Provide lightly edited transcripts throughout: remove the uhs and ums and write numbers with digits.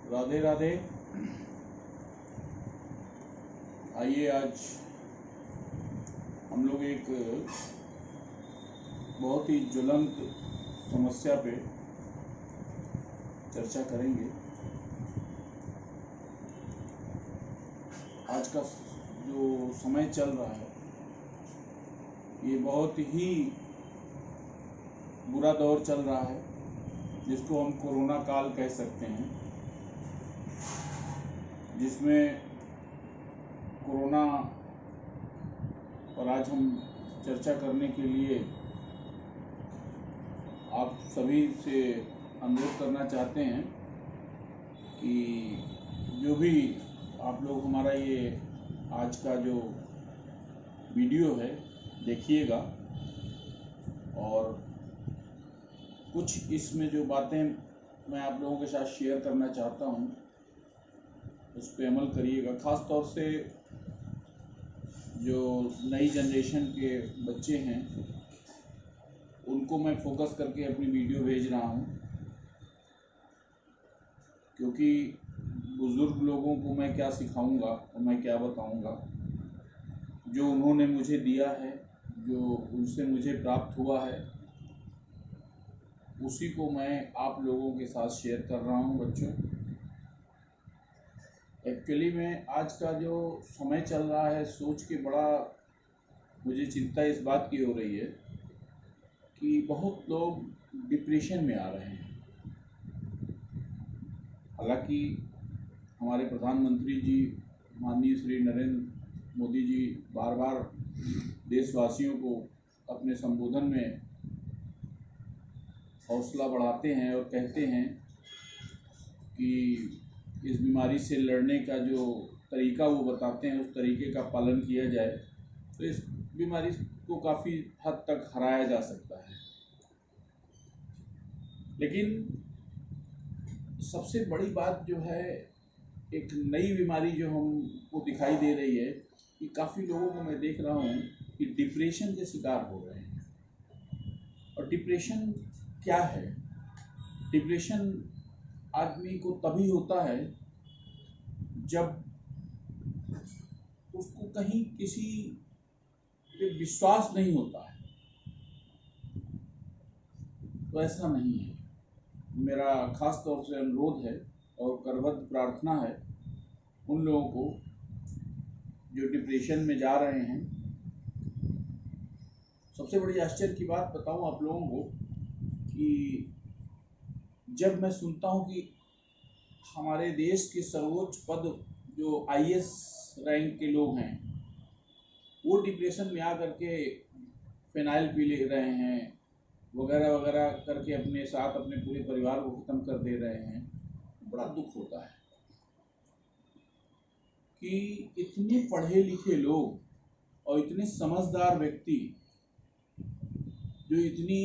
राधे राधे। आइए आज हम लोग एक बहुत ही ज्वलंत समस्या पे चर्चा करेंगे। आज का जो समय चल रहा है ये बहुत ही बुरा दौर चल रहा है, जिसको हम कोरोना काल कह सकते हैं, जिसमें कोरोना पर आज हम चर्चा करने के लिए आप सभी से अनुरोध करना चाहते हैं कि जो भी आप लोग हमारा ये आज का जो वीडियो है देखिएगा, और कुछ इसमें जो बातें मैं आप लोगों के साथ शेयर करना चाहता हूँ उस पर अमल करिएगा। ख़ास तौर से जो नई जनरेशन के बच्चे हैं उनको मैं फोकस करके अपनी वीडियो भेज रहा हूँ, क्योंकि बुज़ुर्ग लोगों को मैं क्या सिखाऊंगा और मैं क्या बताऊंगा, जो उन्होंने मुझे दिया है, जो उनसे मुझे प्राप्त हुआ है, उसी को मैं आप लोगों के साथ शेयर कर रहा हूँ। बच्चों, एक्चुअली में आज का जो समय चल रहा है सोच के बड़ा मुझे चिंता इस बात की हो रही है कि बहुत लोग डिप्रेशन में आ रहे हैं। हालांकि हमारे प्रधानमंत्री जी माननीय श्री नरेंद्र मोदी जी बार बार देशवासियों को अपने संबोधन में हौसला बढ़ाते हैं और कहते हैं कि इस बीमारी से लड़ने का जो तरीका वो बताते हैं उस तरीके का पालन किया जाए तो इस बीमारी को काफ़ी हद तक हराया जा सकता है। लेकिन सबसे बड़ी बात जो है, एक नई बीमारी जो हमको दिखाई दे रही है कि काफ़ी लोगों को मैं देख रहा हूँ कि डिप्रेशन के शिकार हो रहे हैं। और डिप्रेशन क्या है? डिप्रेशन आदमी को तभी होता है जब उसको कहीं किसी पे विश्वास नहीं होता है। तो ऐसा नहीं है। मेरा खास तौर से अनुरोध है और करबद्ध प्रार्थना है उन लोगों को जो डिप्रेशन में जा रहे हैं। सबसे बड़ी आश्चर्य की बात बताऊं आप लोगों को कि जब मैं सुनता हूं कि हमारे देश के सर्वोच्च पद जो आईएएस रैंक के लोग हैं वो डिप्रेशन में आकर के फिनाइल पी ले रहे हैं, वगैरह वगैरह करके अपने साथ अपने पूरे परिवार को ख़त्म कर दे रहे हैं, बड़ा दुख होता है कि इतने पढ़े लिखे लोग और इतने समझदार व्यक्ति जो इतनी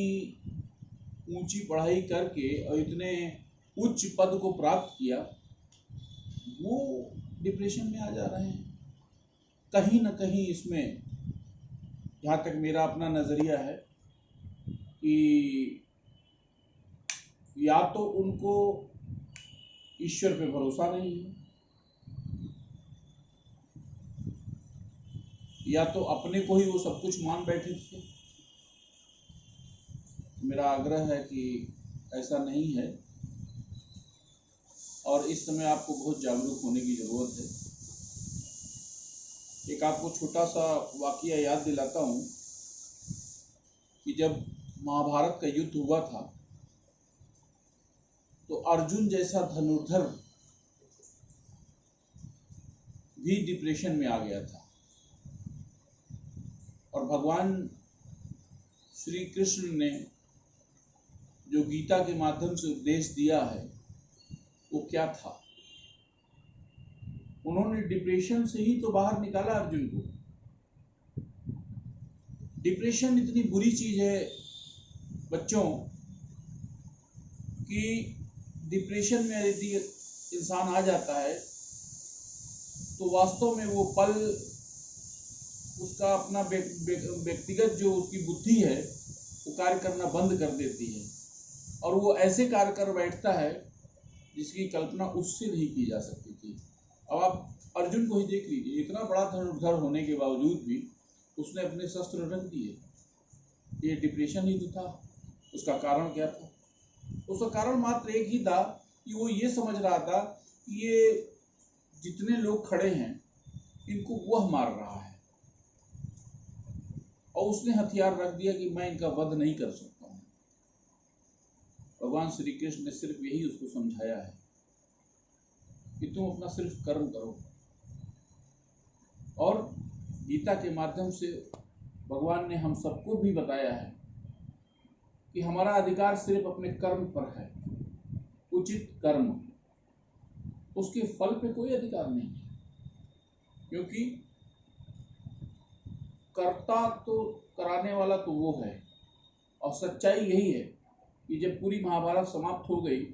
ऊंची पढ़ाई करके और इतने उच्च पद को प्राप्त किया, वो डिप्रेशन में आ जा रहे हैं। कहीं ना कहीं इसमें, जहाँ तक मेरा अपना नज़रिया है, कि या तो उनको ईश्वर पे भरोसा नहीं है, या तो अपने को ही वो सब कुछ मान बैठे थे। मेरा आग्रह है कि ऐसा नहीं है और इस समय आपको बहुत जागरूक होने की ज़रूरत है। एक आपको छोटा सा वाकया याद दिलाता हूँ कि जब महाभारत का युद्ध हुआ था तो अर्जुन जैसा धनुर्धर भी डिप्रेशन में आ गया था, और भगवान श्री कृष्ण ने जो गीता के माध्यम से उपदेश दिया है वो क्या था? उन्होंने डिप्रेशन से ही तो बाहर निकाला अर्जुन को। डिप्रेशन इतनी बुरी चीज है बच्चों कि डिप्रेशन में यदि इंसान आ जाता है तो वास्तव में वो पल उसका अपना व्यक्तिगत जो उसकी बुद्धि है वो कार्य करना बंद कर देती है, और वो ऐसे कार्य कर बैठता है जिसकी कल्पना उससे नहीं की जा सकती थी। अब आप अर्जुन को ही देख लीजिए, इतना बड़ा धनुर्धर होने के बावजूद भी उसने अपने शस्त्र रख दिए। ये डिप्रेशन ही तो था। उसका कारण क्या था? उसका कारण मात्र एक ही था कि वो ये समझ रहा था कि ये जितने लोग खड़े हैं इनको वह मार रहा है, और उसने हथियार रख दिया कि मैं इनका वध नहीं कर सकता हूँ। भगवान श्री कृष्ण ने सिर्फ यही उसको समझाया है कि तुम अपना सिर्फ कर्म करो। और गीता के माध्यम से भगवान ने हम सबको भी बताया है कि हमारा अधिकार सिर्फ अपने कर्म पर है, उचित कर्म, उसके फल पे कोई अधिकार नहीं है। क्योंकि कर्ता तो कराने वाला तो वो है। और सच्चाई यही है कि जब पूरी महाभारत समाप्त हो गई,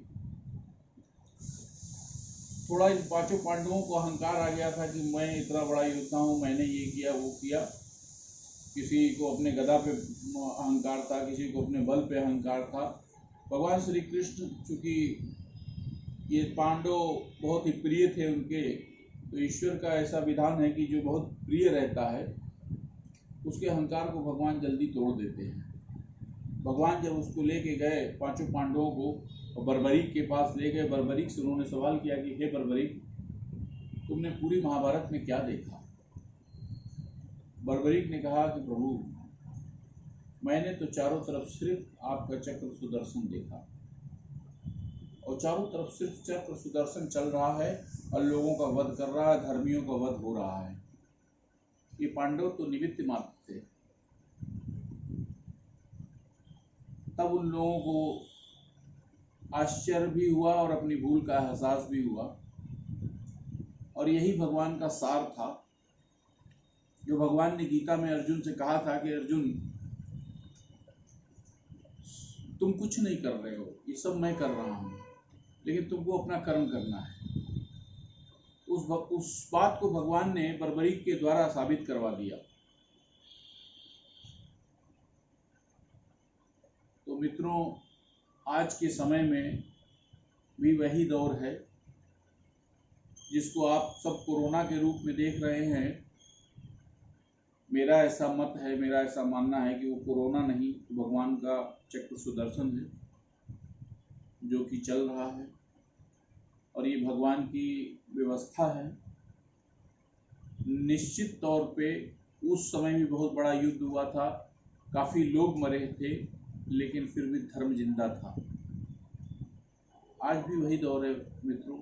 थोड़ा इन पांचों पांडवों को अहंकार आ गया था कि मैं इतना बड़ा योद्धा हूँ, मैंने ये किया वो किया। किसी को अपने गदा पे अहंकार था, किसी को अपने बल पे अहंकार था। भगवान श्री कृष्ण चूंकि ये पांडव बहुत ही प्रिय थे उनके, तो ईश्वर का ऐसा विधान है कि जो बहुत प्रिय रहता है उसके अहंकार को भगवान जल्दी तोड़ देते हैं। भगवान जब उसको लेके गए पांचों पांडवों को बर्बरीक के पास ले गए, बर्बरीक से उन्होंने सवाल किया कि हे बर्बरीक, तुमने पूरी महाभारत में क्या देखा? बर्बरीक ने कहा कि प्रभु, मैंने तो चारों तरफ सिर्फ आपका चक्र सुदर्शन देखा, और चारों तरफ सिर्फ चक्र सुदर्शन चल रहा है और लोगों का वध कर रहा है, धर्मियों का वध हो रहा है। ये पांडव तो निमित्त मात्र थे। तब उन लोगों को आश्चर्य भी हुआ और अपनी भूल का एहसास भी हुआ। और यही भगवान का सार था जो भगवान ने गीता में अर्जुन से कहा था कि अर्जुन, तुम कुछ नहीं कर रहे हो, ये सब मैं कर रहा हूँ, लेकिन तुमको अपना कर्म करना है। उस बात को भगवान ने बर्बरीक के द्वारा साबित करवा दिया। तो मित्रों, आज के समय में भी वही दौर है जिसको आप सब कोरोना के रूप में देख रहे हैं। मेरा ऐसा मत है, मेरा ऐसा मानना है कि वो कोरोना नहीं, भगवान का चक्र सुदर्शन है जो कि चल रहा है, और ये भगवान की व्यवस्था है। निश्चित तौर पे उस समय भी बहुत बड़ा युद्ध हुआ था, काफ़ी लोग मरे थे, लेकिन फिर भी धर्म जिंदा था। आज भी वही दौर है मित्रों।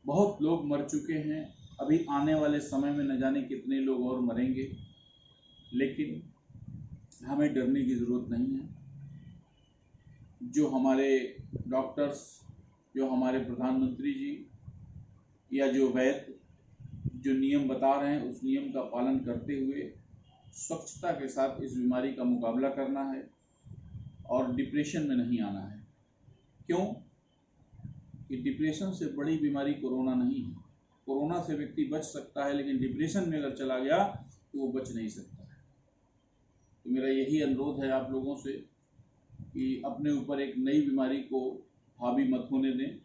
बहुत लोग मर चुके हैं, अभी आने वाले समय में न जाने कितने लोग और मरेंगे, लेकिन हमें डरने की ज़रूरत नहीं है। जो हमारे डॉक्टर्स, जो हमारे प्रधानमंत्री जी या जो वैद्य जो नियम बता रहे हैं, उस नियम का पालन करते हुए स्वच्छता के साथ इस बीमारी का मुकाबला करना है और डिप्रेशन में नहीं आना है। क्यों? कि डिप्रेशन से बड़ी बीमारी कोरोना नहीं है। कोरोना से व्यक्ति बच सकता है, लेकिन डिप्रेशन में अगर चला गया तो वो बच नहीं सकता है। तो मेरा यही अनुरोध है आप लोगों से कि अपने ऊपर एक नई बीमारी को हावी मत होने दें।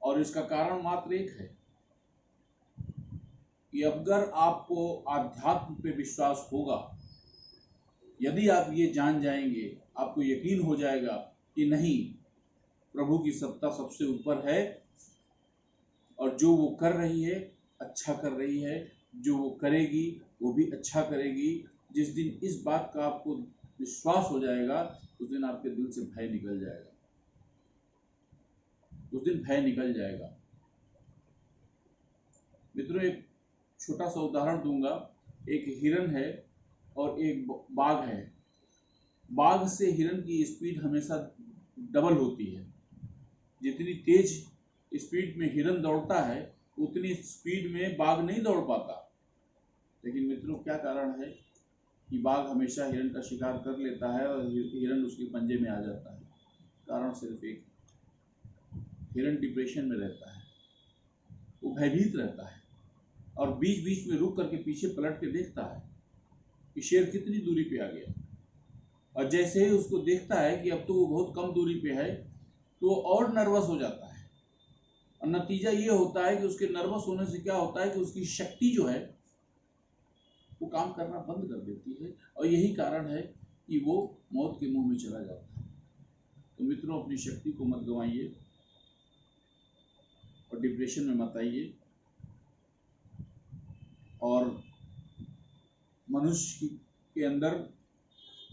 और इसका कारण मात्र एक है कि अगर आपको आध्यात्म पे विश्वास होगा, यदि आप ये जान जाएंगे, आपको यकीन हो जाएगा कि नहीं, प्रभु की सत्ता सबसे ऊपर है और जो वो कर रही है अच्छा कर रही है, जो वो करेगी वो भी अच्छा करेगी। जिस दिन इस बात का आपको विश्वास हो जाएगा, उस दिन आपके दिल से भय निकल जाएगा, उस दिन भय निकल जाएगा। मित्रों, एक छोटा सा उदाहरण दूंगा। एक हिरन है और एक बाघ है। बाघ से हिरन की स्पीड हमेशा डबल होती है। जितनी तेज स्पीड में हिरन दौड़ता है, उतनी स्पीड में बाघ नहीं दौड़ पाता। लेकिन मित्रों, क्या कारण है कि बाघ हमेशा हिरन का शिकार कर लेता है और हिरन उसके पंजे में आ जाता है? कारण सिर्फ एक, हिरन डिप्रेशन में रहता है, वो भयभीत रहता है और बीच बीच में रुक करके पीछे पलट के देखता है कि शेर कितनी दूरी पे आ गया। और जैसे ही उसको देखता है कि अब तो वो बहुत कम दूरी पे है, तो वो और नर्वस हो जाता है, और नतीजा ये होता है कि उसके नर्वस होने से क्या होता है कि उसकी शक्ति जो है वो काम करना बंद कर देती है, और यही कारण है कि वो मौत के मुंह में चला जाता है। तो मित्रों, अपनी शक्ति को मत गंवाइए और डिप्रेशन में मत आइए। और मनुष्य के अंदर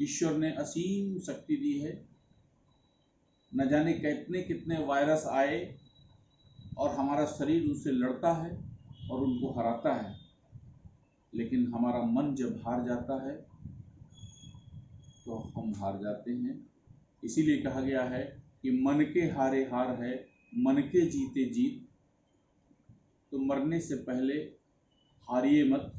ईश्वर ने असीम शक्ति दी है। न जाने कितने कितने वायरस आए और हमारा शरीर उनसे लड़ता है और उनको हराता है, लेकिन हमारा मन जब हार जाता है तो हम हार जाते हैं। इसीलिए कहा गया है कि मन के हारे हार है, मन के जीते जीत। तो मरने से पहले हारिए मत।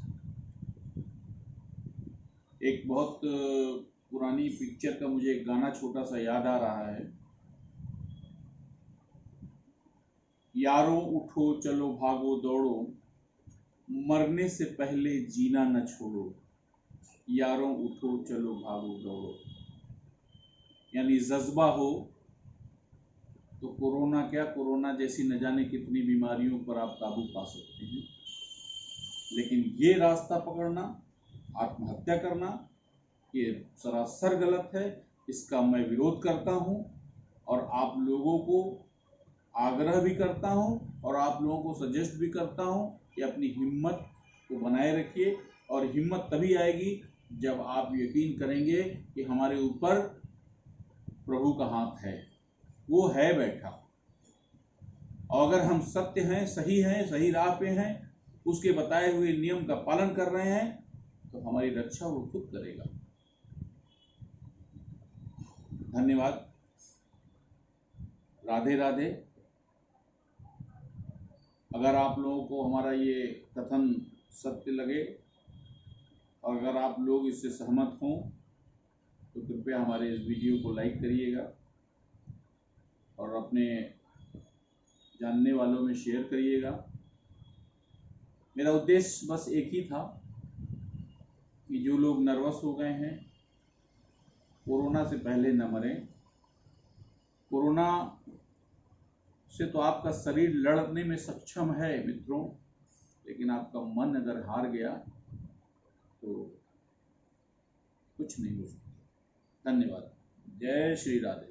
एक बहुत पुरानी पिक्चर का मुझे एक गाना छोटा सा याद आ रहा है। यारो उठो चलो भागो दौड़ो, मरने से पहले जीना न छोड़ो। यारो उठो चलो भागो दौड़ो। यानी जज्बा हो तो कोरोना क्या, कोरोना जैसी न जाने कितनी बीमारियों पर आप काबू पा सकते हैं। लेकिन ये रास्ता पकड़ना, आत्महत्या करना, ये सरासर गलत है। इसका मैं विरोध करता हूँ और आप लोगों को आग्रह भी करता हूँ और आप लोगों को सजेस्ट भी करता हूँ कि अपनी हिम्मत को बनाए रखिए। और हिम्मत तभी आएगी जब आप यकीन करेंगे कि हमारे ऊपर प्रभु का हाथ है, वो है बैठा। और अगर हम सत्य हैं, सही राह पे हैं, उसके बताए हुए नियम का पालन कर रहे हैं, तो हमारी रक्षा वो खुद करेगा। धन्यवाद। राधे राधे। अगर आप लोगों को हमारा ये कथन सत्य लगे और अगर आप लोग इससे सहमत हों तो कृपया हमारे इस वीडियो को लाइक करिएगा और अपने जानने वालों में शेयर करिएगा। मेरा उद्देश्य बस एक ही था कि जो लोग नर्वस हो गए हैं, कोरोना से पहले न मरें। कोरोना से तो आपका शरीर लड़ने में सक्षम है मित्रों, लेकिन आपका मन अगर हार गया तो कुछ नहीं हो सकता। धन्यवाद। जय श्री राधे।